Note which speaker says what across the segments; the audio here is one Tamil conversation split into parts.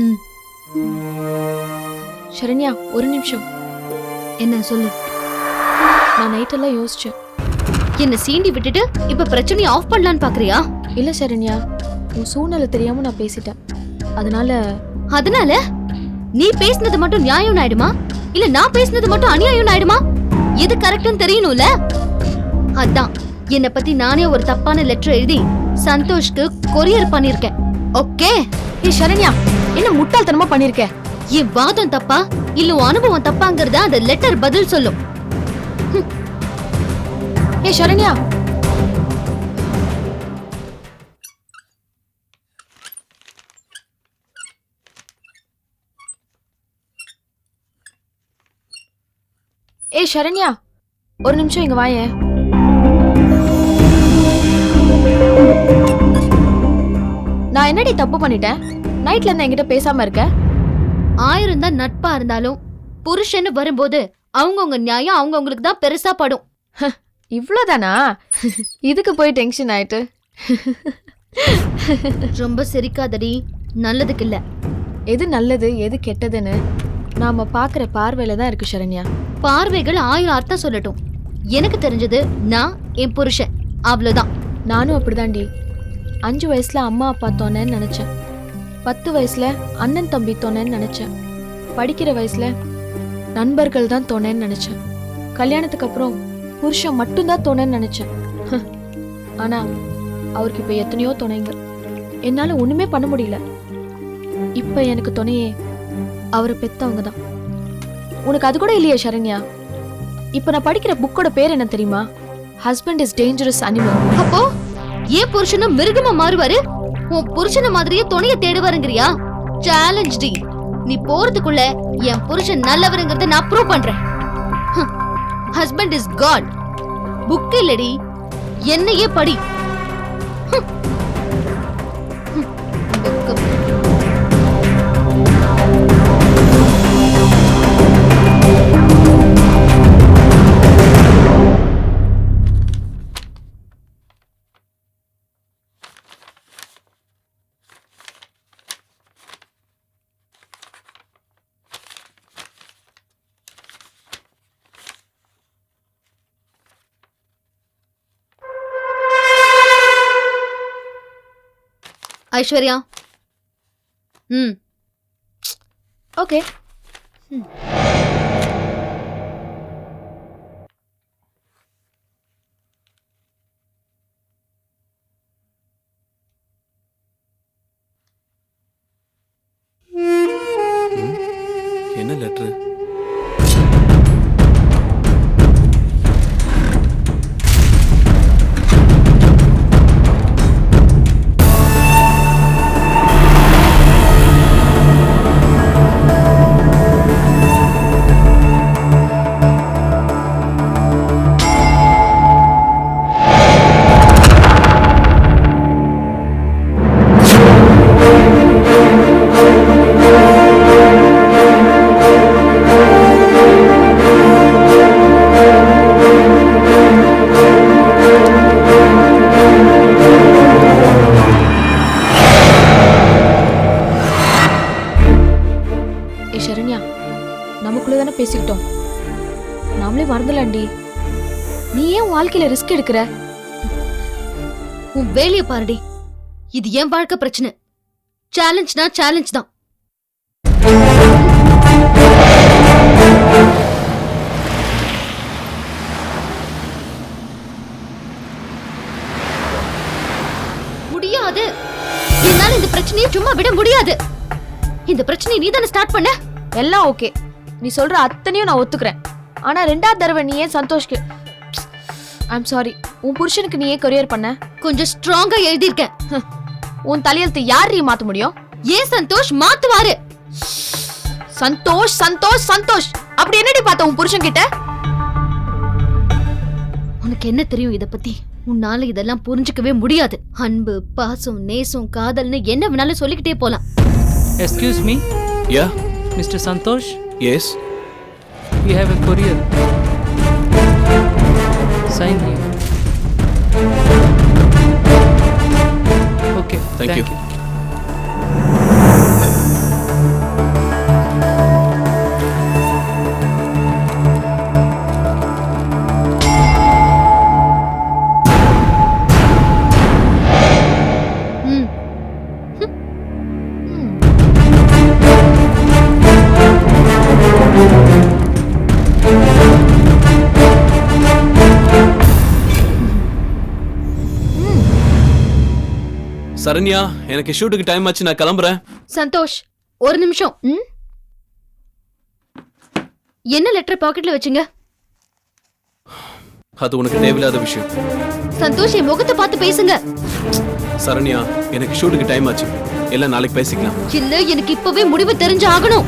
Speaker 1: ம். சரண்யா, ஒரு நிமிஷம்.
Speaker 2: என்ன சொல்லு.
Speaker 1: நான் நைட்டெல்லாம் யோசிச்சேன்.
Speaker 2: என்ன சீண்டி விட்டுட்டு இப்ப பிரச்சனையை ஆஃப் பண்ணலான்னு பாக்குறியா?
Speaker 1: இல்ல சரண்யா, உன் சூழ்நிலை தெரியாம நான் பேசிட்டேன். அதனால
Speaker 2: நீ பேசினது மட்டும் நியாயம் ஆயிடுமா, இல்ல நான் பேசினது மட்டும் அநியாயம் ஆயிடுமா? எது கரெக்ட்னு தெரியணும்ல. அதான் என்ன பத்தி நானே ஒரு தப்பான லெட்டர் எழுதி சந்தோஷ்க்கு கொரியர் பண்ணிருக்கேன். ஓகே?
Speaker 1: ஏ சரண்யா, என்ன முட்டாள்தனமா பண்ணிருக்க?
Speaker 2: என் வாதம் தப்பா இல்ல உன் அனுபவம் தப்பாங்கறத அந்த லெட்டர் பதில் சொல்லும்.
Speaker 1: ஏ சரண்யா, சரண்யா, ஒரு நிமிஷம் இங்க வாயேன். நான் என்னடி தப்பு பண்ணிட்டேன்? நைட்ல இருந்து என்கிட்ட பேசாம இருக்க?
Speaker 2: 1000 தான் நட்பா இருந்தாலும் புருஷன்னு வரும்போது அவங்கவுங்க நியாயம் அவங்கவுங்களுக்கு தான் பெருசா படும்.
Speaker 1: இவ்வளவுதானா? இதுக்கு போய் டென்ஷன் ஆயிட்டு.
Speaker 2: ரொம்ப சிரிக்காதடி, நல்லதுக்கு இல்ல.
Speaker 1: எது நல்லது எது கெட்டதுன்னு நாம பாக்குற பார்வையில தான் இருக்கு சரண்யா.
Speaker 2: பார்வைகள் 1000 அர்த்தம் சொல்லட்டும். எனக்கு தெரிஞ்சது நான் என் புருஷன், அவ்வளவுதான்.
Speaker 1: நானும் அப்படிதான்டி. 5 வயசுல அம்மா அப்பா தோணேன்னு நினைச்சேன். 10 வயசுல அண்ணன் தம்பி தோணேன்னு நினைச்சேன். படிக்கிற வயசுல நண்பர்கள் தான் தோணேன்னு நினைச்சேன். கல்யாணத்துக்கு அப்புறம் புருஷன் மட்டும்தான் தோணேன்னு நினைச்சேன். ஆனா அவருக்கு இப்ப எத்தனையோ துணைங்க. என்னால ஒண்ணுமே பண்ண முடியல. இப்ப எனக்கு துணையே அவரை பெத்தவங்க தான். உனக்கு அது கூட இல்லையா சரண்யா? இப்ப நான் படிக்கிற புக்கோட பேர் என்ன தெரியுமா? Husband is dangerous animal.
Speaker 2: அப்போ ஏன் புருஷனும் மிருகமா மாறுவாரு? உன் புருஷன மாதிரியே துணைய தேடுவாருங்கறியா? Challenge D. நீ போறதுக்குள்ள என் புருஷன் நல்லவருங்கறத நான் ப்ரூவ் பண்றேன். Husband is God. புக் இல்லடி, என்னையே படி. ஐஸ்வர்யா.
Speaker 1: ஓகே.
Speaker 3: என்ன லெட்டர்?
Speaker 1: நமக்குள்ளதானே பேசிக்கிட்டோம். நாமளே மறந்துலாண்டி. நீ ஏன் வாழ்க்கையில ரிஸ்க் எடுக்கிற?
Speaker 2: உன் வேலைய பாருடி. இது என் வாழ்க்கை பிரச்சனை. சேலஞ்ச்னா சேலஞ்ச் தான். முடியாது. என்னால இந்த பிரச்சனையை சும்மா விட முடியாது. இந்த பிரச்சனையை நீ தானே ஸ்டார்ட் பண்ண.
Speaker 1: எல்லாம் ஓகே, நீ சொல்ற அத்தனையும் நான் ஒத்துக்கிறேன். ஆனா 2வது தடவை நீ ஏன் சந்தோஷ்க்கு ஐம் சாரி உன் புருஷனுக்கு நீ ஏன் கொரியர் பண்ண?
Speaker 2: கொஞ்சம் ஸ்ட்ராங்கா எழுதியிருக்கேன்.
Speaker 1: உன் தலையெழுத்து யார் நீ மாத்த முடியும்?
Speaker 2: ஏன் சந்தோஷ் மாத்துவாரு?
Speaker 1: சந்தோஷ் சந்தோஷ் சந்தோஷ் அப்படி என்னடி பார்த்த உன் புருஷன் கிட்ட?
Speaker 2: உனக்கு என்ன தெரியும் இத பத்தி? உன்னால இதெல்லாம் புரிஞ்சுக்கவே முடியாது. அன்பு, பாசம், நேசம், காதல்னு என்ன வேணாலும் சொல்லிக்கிட்டே போலாம்.
Speaker 4: Excuse me?
Speaker 3: Yeah?
Speaker 4: Mr. Santosh?
Speaker 3: Yes?
Speaker 4: We have a courier. Sign here. Okay,
Speaker 3: Thank you. Saranya, எனக்கு ஷூட்டுக்கு டைம் ஆச்சு, நான் கிளம்புறேன்.
Speaker 2: சந்தோஷ், ஒரு நிமிஷம். என்ன லெட்டர் பாக்கெட்ல வச்சீங்க?
Speaker 3: அது உனக்கு தேவையில்லாத விஷயம்.
Speaker 2: சந்தோஷ், என் முகத்தை பார்த்து பேசுங்க.
Speaker 3: சரண்யா, எனக்கு ஷூட்டுக்கு டைம் ஆச்சு, எல்லாம் நாளைக்கு பேசிக்கலாம்.
Speaker 2: இல்ல, எனக்கு இப்பவே முடிவு தெரிஞ்சு ஆகணும்.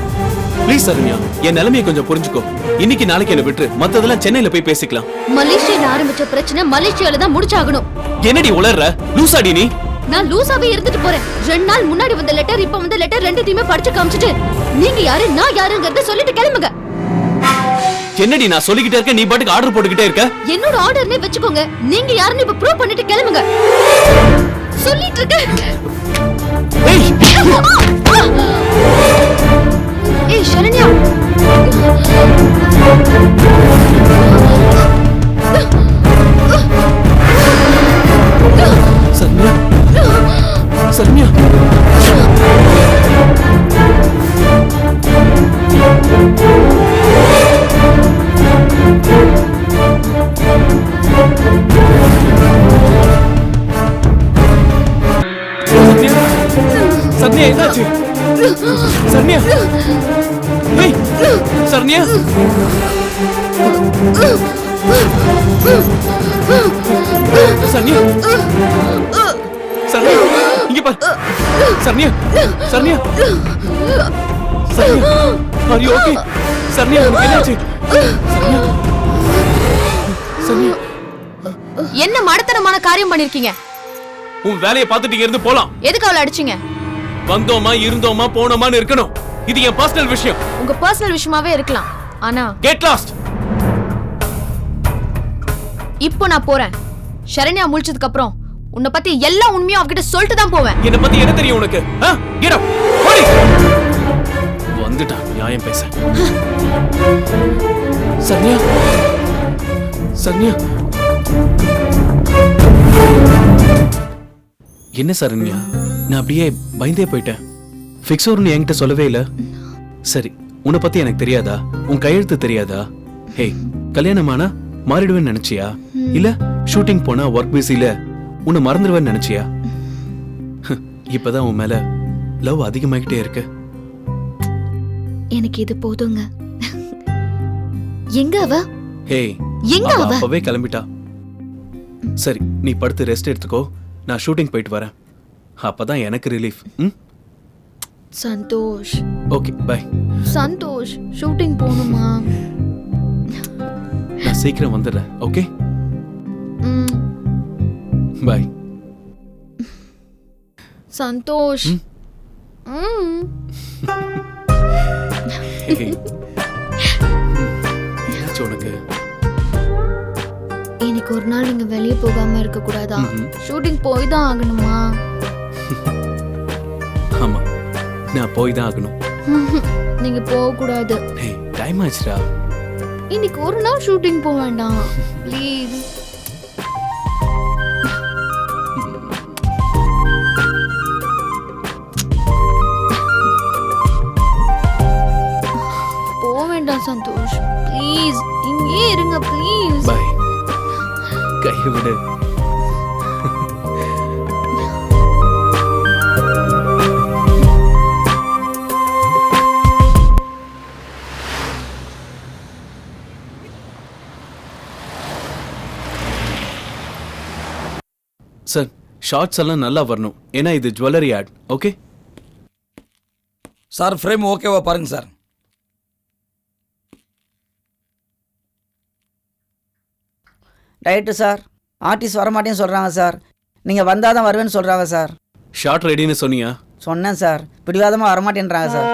Speaker 3: ப்ளீஸ் சரண்யா, என் நிலைமையை கொஞ்சம் புரிஞ்சுக்கோ. இன்னைக்கு நாளைக்கு என்ன விட்டு மத்ததெல்லாம் சென்னையில போய் பேசிக்கலாம்.
Speaker 2: மலேசியால ஆரம்பிச்ச பிரச்சனை மலேசியால தான் முடிச்சாகணும்.
Speaker 3: என்னடி உளர்ற? லூசாடி நீ?
Speaker 2: நான் லூசாவே இருந்துட்டு போறேன். 2 நாள் முன்னாடி வந்த லெட்டர், இப்ப வந்த லெட்டர் ரெண்டுத்தையுமே படிச்சு காமிச்சிட்டு நீங்க யாரு நான் யாருங்கறத சொல்லிட்டு கிளம்புங்க.
Speaker 3: என்னடி நான் சொல்லிக்கிட்டே இருக்க, நீ பாட்டுக்கு ஆர்டர் போட்டுக்கிட்டே இருக்க?
Speaker 2: என்னோட ஆர்டர்னே வெச்சுக்கோங்க. நீங்க யாருன்னு இப்ப ப்ரூவ் பண்ணிட்டு கிளம்புங்க. சொல்லிட்டு இருக்க. ஏய் சரண்யா,
Speaker 3: சரண்யா, சரண்யா, சரண்யா, என்னாச்சு? சரண்யா, ஏய், சரண்யா, சரண்யா, சரண்யா, இங்க பாரு. Saranya, Saranya, Saranya, are you okay? Saranya, உனக்கு என்னாச்சு? சரண்யா, சரண்யா,
Speaker 1: என்ன மடத்தனமான காரியம் பண்ணிருக்கீங்க?
Speaker 3: உன் வேலையை பார்த்துட்டு இங்க இருந்து போலாம்.
Speaker 1: எதுக்கு அவளை அடிச்சீங்க?
Speaker 3: வந்தோமா இருந்தோமா போனோமான்னு இருக்கணும். இது என் பர்சனல் விஷயம்.
Speaker 1: உங்க பர்சனல் விஷயமாவே இருக்கலாம், ஆனா
Speaker 3: கெட் லாஸ்ட்.
Speaker 1: இப்போ நான் போறேன். சரண்யா முழிச்சதுக்கு அப்புறம் உன்னை பத்தி எல்லா உண்மையும் அவகிட்ட சொல்லிட்டு தான் போவேன்.
Speaker 3: என்ன பத்தி என்ன தெரியும் உனக்கு? கெட் அப், ஓடி. வந்துட்டான் நியாயம் பேச. சரண்யா, சரண்யா, என்ன சரண்யா, நான் அப்படியே பயந்தே போயிட்டேன். ஃபிக்ஸோர்னு என்கிட்ட சொல்லவே இல்ல. சரி, உன்னை பத்தி எனக்கு தெரியாதா? உன் கையெழுத்து தெரியாதா? ஹே, கல்யாணமானா மாறிடுவேன்னு நினைச்சியா? இல்ல ஷூட்டிங் போனா ஒர்க் பிஸில உன்னை மறந்துடுவேன்னு நினைச்சியா? இப்பதான் உன் மேல லவ் அதிகமாகிட்டே இருக்கு.
Speaker 2: எனக்கு இது போதுங்க. எங்க அவ?
Speaker 3: ஹே,
Speaker 2: எங்க அவ?
Speaker 3: அப்பவே கிளம்பிட்டா. சரி, நீ படுத்து ரெஸ்ட் எடுத்துக்கோ. நான் ஷூட்டிங் போயிட்டு வரேன். அப்பதான் எனக்கு relief.
Speaker 1: Santhosh,
Speaker 3: okay, bye.
Speaker 1: Santhosh, shooting போகணுமா?
Speaker 3: நான் சீக்கிரம் வந்துடுறேன். Okay, bye.
Speaker 1: சந்தோஷ்.
Speaker 3: என்னாச்சு உனக்கு?
Speaker 1: இன்னைக்கு ஒரு நாள் நீங்க வெளியே போகாம இருக்க கூடாதா? ஷூட்டிங் போய் தான் ஆகணுமா?
Speaker 3: ஆமா, நான் போய் தான் ஆகணும்.
Speaker 1: நீங்க போக கூடாது.
Speaker 3: ஹே, டைம் ஆச்சுடா.
Speaker 1: இன்னைக்கு ஒரு நாள் ஷூட்டிங் போக வேண்டாம் ப்ளீஸ். போக வேண்டாம் சந்தோஷ், ப்ளீஸ் இங்கே இருங்க ப்ளீஸ்.
Speaker 3: பை. கையை விடு. சார், ஷார்ட்ஸ் எல்லாம் நல்லா வரணும். ஏன்னா இது jewellery ad. Okay
Speaker 5: sir, frame ஓகேவா பாருங்க சார்.
Speaker 6: Right sir. ஆர்டிஸ்ட் வரமாட்டேன்னு சொல்கிறாங்க சார். நீங்கள் வந்தால் தான் வருவேன்னு சொல்கிறாங்க சார்.
Speaker 3: ஷார்ட் ரெடின்னு சொன்னியா?
Speaker 6: சொன்னேன் சார். பிடிவாதமாக வரமாட்டேன்றாங்க சார்.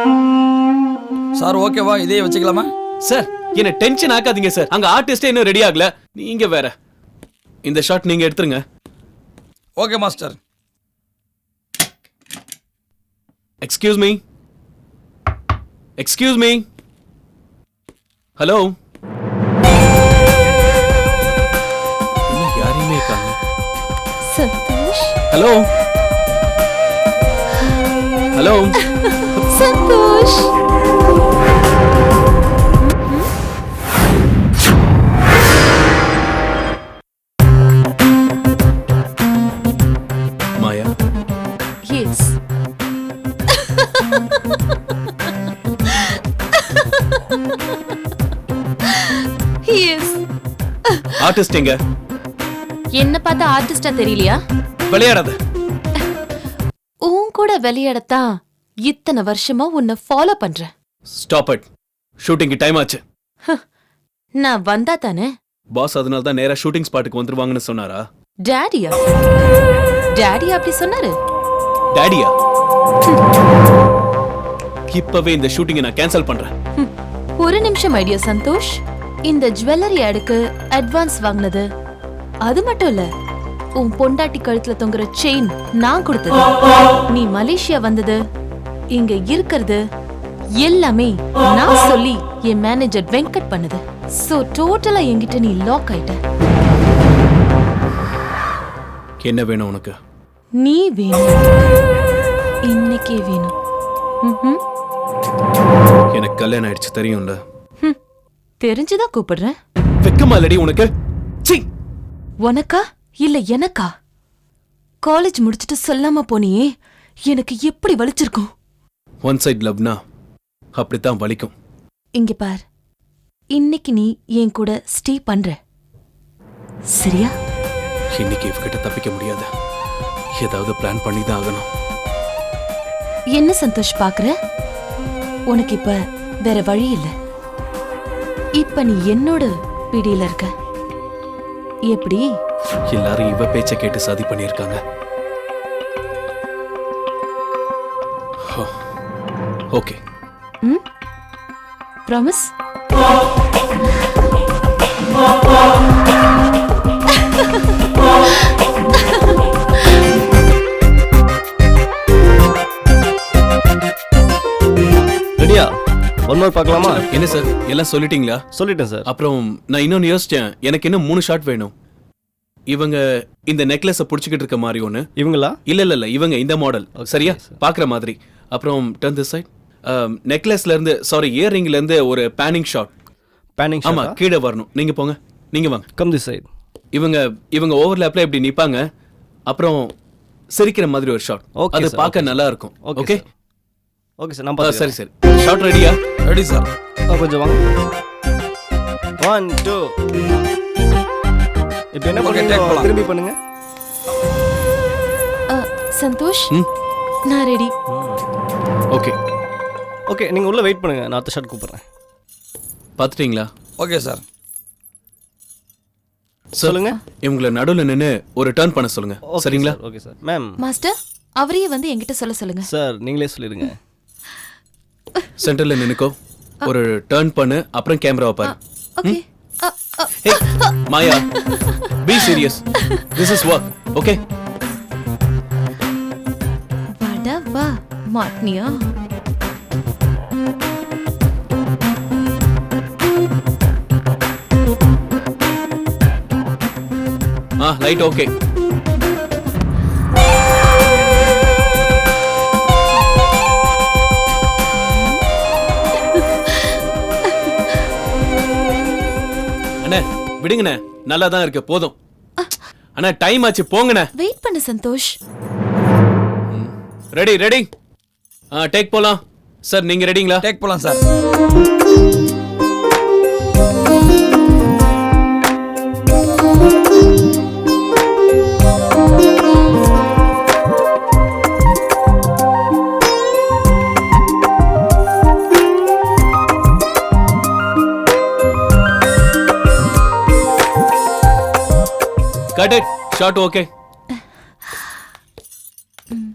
Speaker 5: சார் ஓகேவா, இதே வச்சுக்கலாமா?
Speaker 3: சார், என்ன டென்ஷன் ஆக்காதீங்க சார். அங்க ஆர்டிஸ்டே இன்னும் ரெடி ஆகல, நீங்க வேற. இந்த ஷாட் நீங்க எடுத்துருங்க.
Speaker 5: Okay master.
Speaker 3: Excuse me, excuse me, hello. யாரையுமே காணோம்.
Speaker 1: Santhosh,
Speaker 3: hello, hello,
Speaker 1: Santhosh.
Speaker 3: Maya, artist எங்க?
Speaker 1: என்ன பார்த்தா ஆர்டிஸ்டா தெரியலையா?
Speaker 3: விளையாடாத.
Speaker 1: உன் கூட விளையாடத்தான் இத்தனை வருஷமா உன்னை ஃபாலோ பண்றேன்.
Speaker 3: Stop it. ஷூட்டிங்க்கு டைம் ஆச்சு.
Speaker 1: நான் வந்தா தானே?
Speaker 3: பாஸ் அதனால தான் நேரா ஷூட்டிங் ஸ்பாட்டுக்கு வந்துருவாங்கன்னு சொன்னாரா?
Speaker 1: டாடியா? டாடி அப்படி சொன்னாரு?
Speaker 3: டாடியா? இப்பவே இந்த ஷூட்டிங்கை நான் கேன்சல் பண்றேன்.
Speaker 1: ஒரு நிமிஷம் ஐடியா சந்தோஷ். இந்த ஜுவல்லரி ஆடுக்கு அட்வான்ஸ் வாங்கினது அது மட்டும் இல்ல, உன் பொண்டாட்டி கழுத்துல தொங்குற செயின் நான் கொடுத்தது. நீ மலேசியா வந்தது, இங்க இருக்கிறது எல்லாமே நான் சொல்லி என் மேனேஜர் வெங்கட் பண்ணது. சோ டோட்டலா என்கிட்ட நீ லாக் ஆயிட்ட.
Speaker 3: என்ன வேணும் உனக்கு?
Speaker 1: நீ வேணும், இன்னைக்கே வேணும். ம்ஹும்.
Speaker 3: எனக்கு கல்யாணம் ஆயிடுச்சு தெரியும்ல.
Speaker 1: தெரிஞ்சுதான் கூப்பிடுறேன்.
Speaker 3: வெக்கமா இல்லடி உனக்கு? சீ!
Speaker 1: உனக்கா இல்ல எனக்கா? காலேஜ் முடிச்சிட்டு சொல்லாம போனியே, எனக்கு எப்படி வலிச்சிருக்கும்.
Speaker 3: ஒன் சைட் லவ்னா அப்படித்தான் வலிக்கும்.
Speaker 1: இங்க பார், இன்னைக்கு நீ என் கூட ஸ்டே பண்ற சரியா?
Speaker 3: இன்னைக்கு இவகிட்ட தப்பிக்க முடியாது. ஏதாவது பிளான் பண்ணி தான் ஆகணும்.
Speaker 1: என்ன சந்தோஷ் பாக்குற? உனக்கு இப்ப வேற வழி இல்ல. இப்ப நீ என்னோட பிடியில இருக்க. எப்படி?
Speaker 3: எல்லாரும் இவ பேச்ச கேட்டு சதி பண்ணிருக்காங்க. ஓகே.
Speaker 1: ப்ராமிஸ்?
Speaker 7: ரெடியா? ஒன் மோர் பார்க்கலாமா?
Speaker 3: என்ன சார் எல்லாம் சொல்லிட்டீங்களா?
Speaker 7: சொல்லிட்டேன் சார்.
Speaker 3: அப்புறம் நான் இன்னொன்னு யோசிச்சேன். எனக்கு இன்னும் 3 ஷாட் வேணும். இவங்க இந்த நெக்லஸ புடிச்சிக்கிட்டு இருக்க மாதிரி ஒண்ணு.
Speaker 7: இவங்களா?
Speaker 3: இல்ல இவங்க இந்த மாடல். சரியா? பாக்குற மாதிரி. அப்புறம் டர்ன் திஸ் சைடு. நெக்லஸ்ல இருந்து இயரிங்ல இருந்து ஒரு பேனிங் ஷாட்.
Speaker 7: பேனிங்
Speaker 3: ஆமா, கீழே வரணும். நீங்க போங்க. நீங்க வாங்க.
Speaker 7: Come this side.
Speaker 3: இவங்க ஓவர்லாப்ல இப்படி நிப்பாங்க. அப்புறம் சிரிக்கிற மாதிரி ஒரு ஷாட்.
Speaker 7: Okay,
Speaker 3: அது
Speaker 7: sir.
Speaker 3: பார்க்க நல்லா இருக்கும். ஓகே?
Speaker 7: ஓகே சார், நான் பார்த்து.
Speaker 3: சரி. ஷாட் ரெடியா?
Speaker 5: Ready sir.
Speaker 7: கொஞ்சம் வாங்க. 1 2. இப்போ என்ன
Speaker 5: Okay,
Speaker 7: பண்ணுங்க?
Speaker 5: take போலாம்.
Speaker 7: திரும்பி பண்ணுங்க.
Speaker 1: சந்தோஷ்,
Speaker 3: ம்.
Speaker 1: நான் ரெடி.
Speaker 3: ஓகே.
Speaker 7: ஓகே, நீங்க உள்ள வெயிட் பண்ணுங்க. நான் அடுத்த ஷாட் கூப்பிடுறேன்.
Speaker 3: பாத்துட்டீங்களா?
Speaker 5: Okay sir.
Speaker 7: சொல்லுங்க.
Speaker 3: இவங்கள நடுவுல நின்னு ஒரு டர்ன் பண்ண சொல்லுங்க. சரிங்களா?
Speaker 7: Okay sir. மேம்.
Speaker 1: மாஸ்டர், அவரையே வந்து என்கிட்ட சொல்லுங்க.
Speaker 7: சார் நீங்களே சொல்லிடுங்க.
Speaker 3: சென்டர்ல நின்னுக்கோ. ஒரு டர்ன் பண்ணு, அப்புறம் கேமராவை பாரு.
Speaker 1: Okay.
Speaker 3: Hey, Maya, be serious. This is work, okay?
Speaker 1: வாடா வா, மாட்னியா?
Speaker 3: Light okay. அண்ணே விடுங்கண்ணே, நல்லா தான் இருக்கு, போதும். அண்ணா டைம் ஆச்சு, போங்கண்ணே.
Speaker 1: வெயிட் பண்ணு சந்தோஷ்.
Speaker 3: ரெடி டேக் போலாம். சார் நீங்க ரெடிங்களா?
Speaker 5: டேக் போலாம் sir.
Speaker 3: Cut it. Shot okay.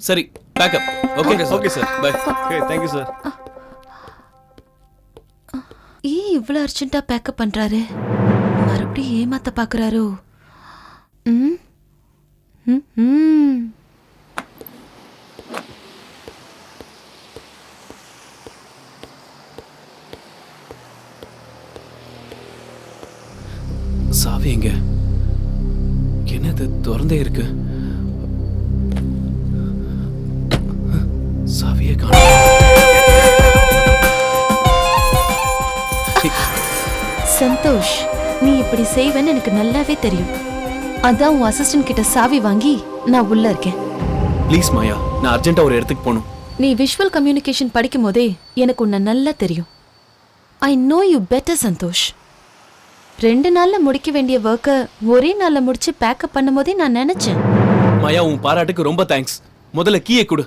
Speaker 3: சரி, pack up. Okay sir. Bye.
Speaker 7: Okay, thank you sir.
Speaker 1: ஏன் இவ்வளவு அர்ஜென்ட்டா பேக்கப் பண்றாரு? மறுபடியும் ஏமாத்த பாக்குறாரோ? ம் ம் ம்.
Speaker 3: சாவி எங்க? என்னது திறந்தே இருக்கு? சாவியே காணோம்.
Speaker 1: சந்தோஷ், நீ இப்படி செய்வேன்னு எனக்கு நல்லாவே தெரியும். அதான் உன் அசிஸ்டன்ட் கிட்ட சாவி வாங்கி நான் உள்ள இருக்கேன்.
Speaker 3: ப்ளீஸ் மாயா, நான் அர்ஜென்ட்டா ஒரு இடத்துக்கு போகணும்.
Speaker 1: நீ விஷுவல் கம்யூனிகேஷன் படிக்கும் போதே எனக்கு உன்னை நல்லா தெரியும். I know you better Santhosh.
Speaker 8: 2 நாள்ல முடிக்க வேண்டிய ஒர்க்கை ஒரே நாள்ல முடிச்சு பேக்கப் பண்ணும்போதே நான் நினைச்சேன்.
Speaker 3: மாயா உன் பாராட்டுக்கு ரொம்ப தேங்க்ஸ். முதல்ல கீயை கொடு.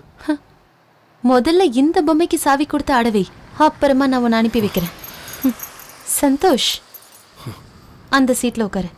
Speaker 8: முதல்ல இந்த பொம்மைக்கு சாவி கொடுத்து அடவை, அப்புறமா நான் உன்னை அனுப்பி வைக்கிறேன். சந்தோஷ், அந்த சீட்ல உட்காரு.